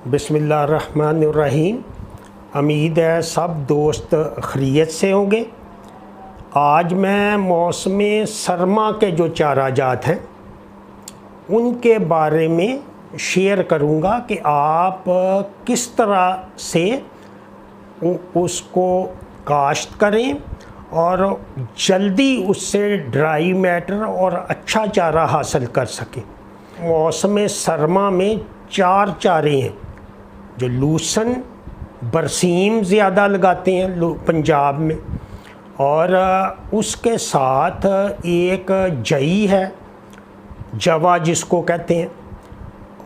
बिस्मिल्लाहिर्रहमानिर्रहीम। उम्मीद है सब दोस्त खैरियत से होंगे। आज मैं मौसम सरमा के जो चारा जात हैं उनके बारे में शेयर करूंगा कि आप किस तरह से उसको काश्त करें और जल्दी उससे ड्राई मैटर और अच्छा चारा हासिल कर सकें। मौसम सरमा में 4 चारे हैं जो लूसन बरसीम ज़्यादा लगाते हैं पंजाब में, और उसके साथ एक जई है, जवा जिसको कहते हैं,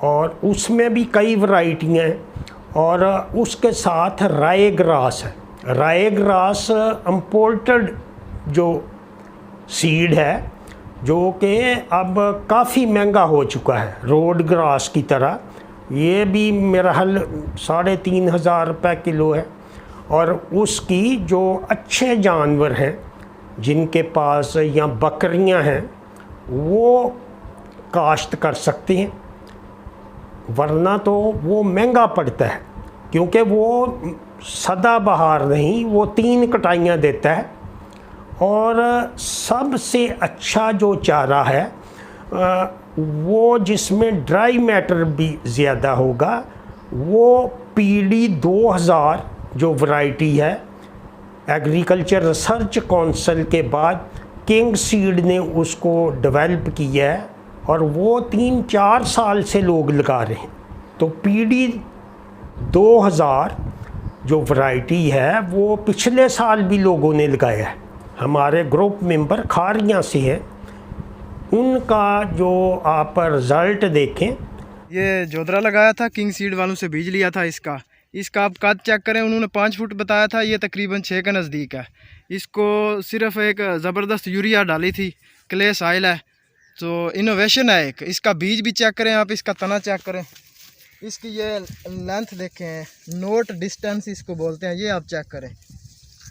और उसमें भी कई वैरायटियाँ हैं। और उसके साथ राय ग्रास है। राय ग्रास इम्पोर्टेड जो सीड है जो कि अब काफ़ी महंगा हो चुका है रोड ग्रास की तरह। ये भी मेरा हाल 3,500 रुपये किलो है। और उसकी जो अच्छे जानवर हैं जिनके पास या बकरियां हैं वो काश्त कर सकते हैं, वरना तो वो महंगा पड़ता है क्योंकि वो सदाबहार नहीं, वो 3 कटाइयाँ देता है। और सबसे अच्छा जो चारा है वो जिसमें ड्राई मैटर भी ज़्यादा होगा वो PD 2000 जो वैरायटी है, एग्रीकल्चर रिसर्च काउंसिल के बाद किंग सीड ने उसको डेवलप किया है और वो 3-4 साल से लोग लगा रहे हैं। तो PD 2000 जो वैरायटी है वो पिछले साल भी लोगों ने लगाया है। हमारे ग्रुप मेंबर खारियाँ से है, उनका जो आप रिज़ल्ट देखें। ये जोधरा लगाया था, किंग सीड वालों से बीज लिया था। इसका आप कद चेक करें, उन्होंने 5 फुट बताया था, ये तकरीबन 6 के नज़दीक है। इसको सिर्फ एक ज़बरदस्त यूरिया डाली थी, क्ले साइल है, तो इनोवेशन है एक। इसका बीज भी चेक करें आप, इसका तना चेक करें, इसकी ये लेंथ देखें, नोट डिस्टेंस इसको बोलते हैं, ये आप चेक करें,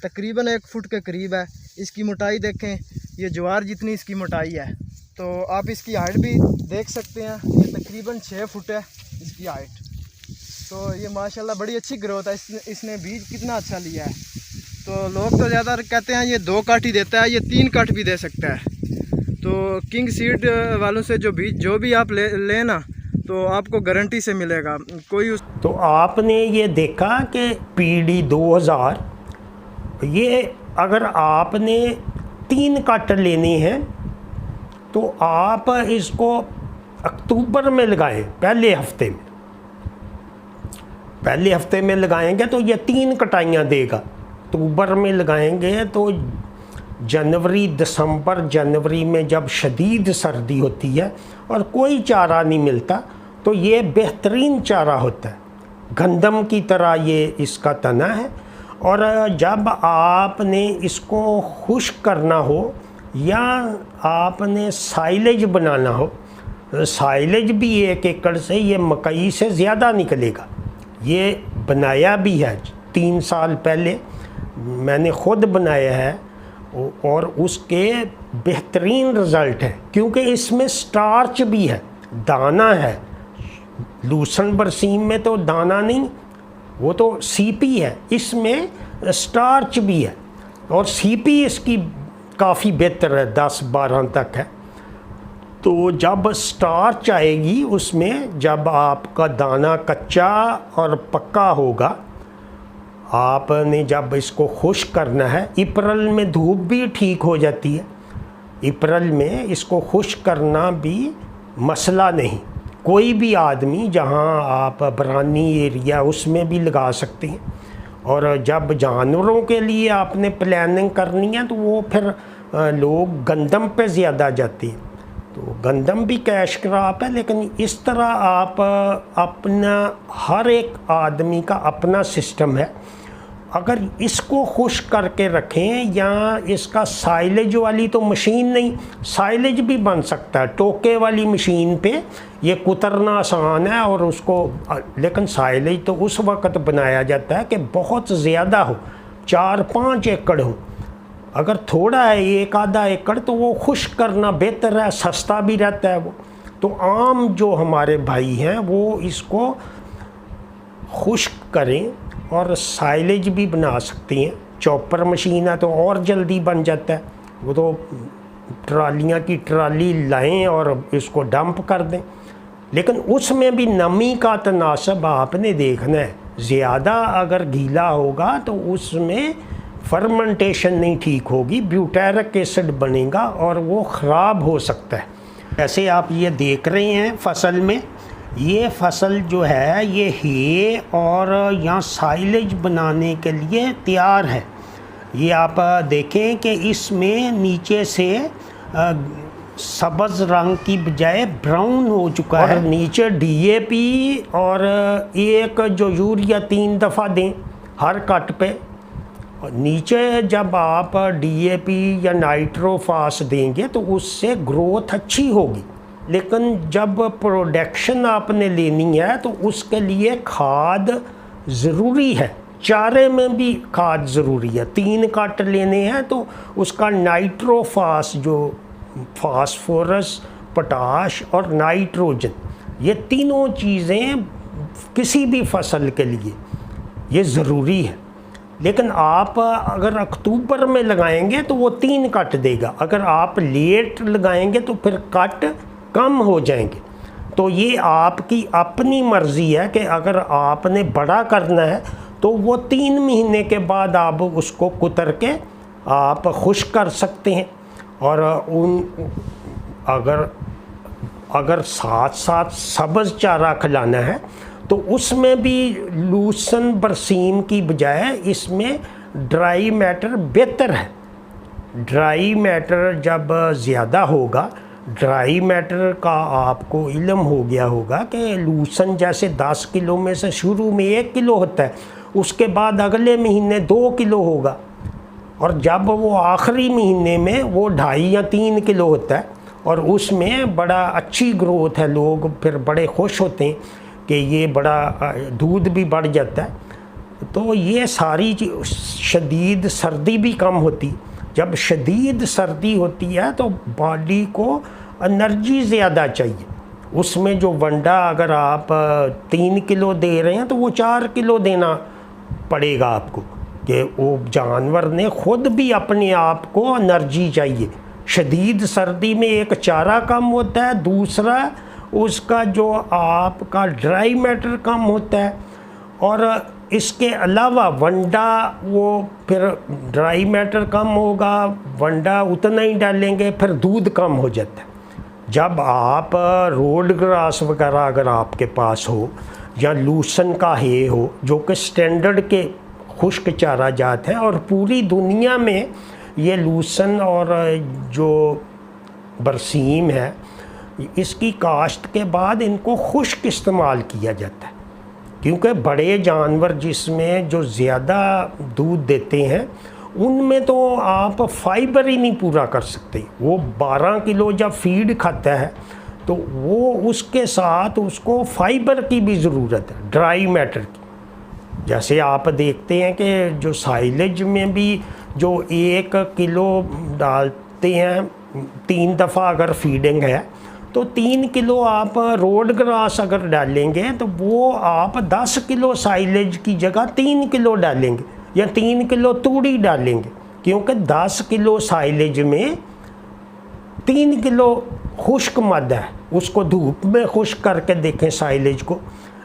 तकरीबन 1 फुट के करीब है। इसकी मोटाई देखें, ये ज्वार जितनी इसकी मोटाई है। तो आप इसकी हाइट भी देख सकते हैं, ये तकरीबन 6 फुट है इसकी हाइट। तो ये माशाल्लाह बड़ी अच्छी ग्रोथ है। इसने बीज कितना अच्छा लिया है। तो लोग तो ज़्यादा कहते हैं ये 2 कट ही देता है, ये 3 कट भी दे सकता है। तो किंग सीड वालों से जो बीज जो भी आप ले ना, तो आपको गारंटी से मिलेगा कोई तो आपने ये देखा कि PD 2000 ये अगर आपने 3 कट लेने हैं तो आप इसको अक्टूबर में लगाएं, पहले हफ्ते में लगाएंगे तो ये 3 कटाइयाँ देगा। अक्टूबर में लगाएंगे तो जनवरी में जब शदीद सर्दी होती है और कोई चारा नहीं मिलता तो ये बेहतरीन चारा होता है। गंदम की तरह ये इसका तना है। और जब आपने इसको खुश्क करना हो या आपने साइलेज बनाना हो, साइलेज भी 1 एकड़ से ये मकई से ज़्यादा निकलेगा। ये बनाया भी है 3 साल पहले, मैंने ख़ुद बनाया है और उसके बेहतरीन रिज़ल्ट है क्योंकि इसमें स्टार्च भी है, दाना है। लूसन बरसीम में तो दाना नहीं, वो तो CP है, इसमें स्टार्च भी है और CP इसकी काफ़ी बेहतर है, 10-12 तक है। तो जब स्टार्च आएगी उसमें, जब आपका दाना कच्चा और पक्का होगा, आपने जब इसको खुश्क करना है, अप्रैल में धूप भी ठीक हो जाती है, अप्रैल में इसको खुश्क करना भी मसला नहीं। कोई भी आदमी जहां आप बरानी एरिया उसमें भी लगा सकते हैं। और जब जानवरों के लिए आपने प्लानिंग करनी है तो वो फिर लोग गंदम पे ज़्यादा जाते हैं। तो गंदम भी कैश क्रॉप है, लेकिन इस तरह आप अपना, हर एक आदमी का अपना सिस्टम है। अगर इसको खुश्क करके रखें, या इसका साइलेज वाली तो मशीन नहीं, साइलेज भी बन सकता है टोके वाली मशीन पे, ये कुतरना आसान है और उसको, लेकिन साइलेज तो उस वक्त बनाया जाता है कि बहुत ज़्यादा हो, 4-5 एकड़ हो। अगर थोड़ा है 1-आधा एकड़ तो वो खुश्क करना बेहतर है, सस्ता भी रहता है वो। तो आम जो हमारे भाई हैं वो इसको खुश्क करें और साइलेज भी बना सकते हैं। चॉपर मशीन है तो और जल्दी बन जाता है, वो तो ट्रालियाँ की ट्राली लाएं और इसको डंप कर दें। लेकिन उसमें भी नमी का तनासब आपने देखना है। ज़्यादा अगर गीला होगा तो उसमें फर्मेंटेशन नहीं ठीक होगी, ब्यूटेरिक एसिड बनेगा और वो ख़राब हो सकता है। जैसे आप ये देख रहे हैं फसल में, ये फसल जो है ये हे और यहाँ साइलेज बनाने के लिए तैयार है। ये आप देखें कि इसमें नीचे से सब्ज़ रंग की बजाय ब्राउन हो चुका है। नीचे डीएपी और एक जो यूरिया 3 दफ़ा दें हर कट पे। नीचे जब आप डीएपी या नाइट्रोफास देंगे तो उससे ग्रोथ अच्छी होगी। लेकिन जब प्रोडक्शन आपने लेनी है तो उसके लिए खाद ज़रूरी है। चारे में भी खाद ज़रूरी है। 3 कट लेने हैं तो उसका नाइट्रोफास, जो फास्फोरस, पोटाश और नाइट्रोजन, ये तीनों चीज़ें किसी भी फसल के लिए ये ज़रूरी है। लेकिन आप अगर अक्टूबर में लगाएंगे तो वो 3 कट देगा। अगर आप लेट लगाएंगे तो फिर कट कम हो जाएंगे। तो ये आपकी अपनी मर्ज़ी है कि अगर आपने बड़ा करना है तो वो 3 महीने के बाद आप उसको कुतर के आप खुश्क कर सकते हैं। और अगर साथ साथ सब्ज़ चारा खिलाना है तो उसमें भी लूसन बरसीम की बजाय इसमें ड्राई मैटर बेहतर है। ड्राई मैटर जब ज़्यादा होगा, ड्राई मैटर का आपको इल्म हो गया होगा कि लूसन जैसे 10 किलो में से शुरू में 1 किलो होता है, उसके बाद अगले महीने 2 किलो होगा और जब वो आखिरी महीने में वो 2.5 या 3 किलो होता है और उसमें बड़ा अच्छी ग्रोथ है। लोग फिर बड़े खुश होते हैं कि ये बड़ा दूध भी बढ़ जाता है। तो ये सारी शदीद सर्दी भी कम होती। जब शदीद सर्दी होती है तो बॉडी को एनर्जी ज़्यादा चाहिए। उसमें जो वंडा अगर आप 3 किलो दे रहे हैं तो वो 4 किलो देना पड़ेगा आपको, कि वो जानवर ने खुद भी अपने आप को एनर्जी चाहिए। शदीद सर्दी में एक चारा कम होता है, दूसरा उसका जो आपका ड्राई मैटर कम होता है और इसके अलावा वंडा, वो फिर ड्राई मैटर कम होगा, वंडा उतना ही डालेंगे, फिर दूध कम हो जाता है। जब आप रोड ग्रास वगैरह अगर आपके पास हो या लूसन का हे हो, जो कि स्टैंडर्ड के खुश्क चारा जात हैं और पूरी दुनिया में ये लूसन और जो बरसीम है इसकी काश्त के बाद इनको खुश्क इस्तेमाल किया जाता है। क्योंकि बड़े जानवर जिसमें जो ज़्यादा दूध देते हैं उनमें तो आप फाइबर ही नहीं पूरा कर सकते। वो 12 किलो जब फीड खाता है तो वो उसके साथ उसको फाइबर की भी ज़रूरत है, ड्राई मैटर की। जैसे आप देखते हैं कि जो साइलेज में भी जो 1 किलो डालते हैं 3 दफ़ा अगर फीडिंग है तो 3 किलो आप रोड ग्रास अगर डालेंगे तो वो आप 10 किलो साइलेज की जगह 3 किलो डालेंगे या 3 किलो तूड़ी डालेंगे। क्योंकि 10 किलो साइलेज में 3 किलो खुश्क मद है। उसको धूप में खुश्क करके देखें साइलेज को,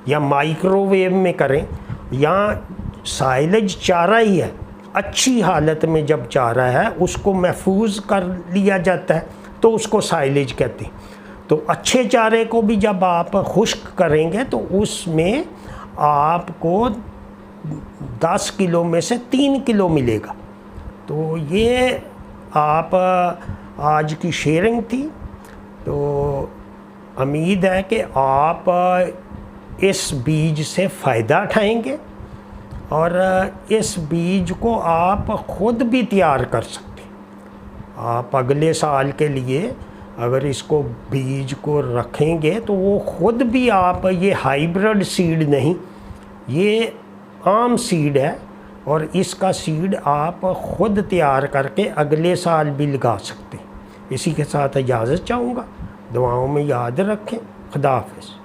या माइक्रोवेव में करें, या साइलेज चारा ही है। अच्छी हालत में जब चारा है उसको महफूज कर लिया जाता है तो उसको साइलेज कहते हैं। तो अच्छे चारे को भी जब आप खुश्क करेंगे तो उसमें आपको 10 किलो में से 3 किलो मिलेगा। तो ये आप आज की शेयरिंग थी। तो उम्मीद है कि आप इस बीज से फ़ायदा उठाएंगे और इस बीज को आप ख़ुद भी तैयार कर सकते हैं। आप अगले साल के लिए अगर इसको बीज को रखेंगे तो वो ख़ुद भी आप, ये हाइब्रिड सीड नहीं, ये आम सीड है और इसका सीड आप ख़ुद तैयार करके अगले साल भी लगा सकते हैं। इसी के साथ इजाज़त चाहूँगा। दुआओं में याद रखें। खुदा हाफ़िज़।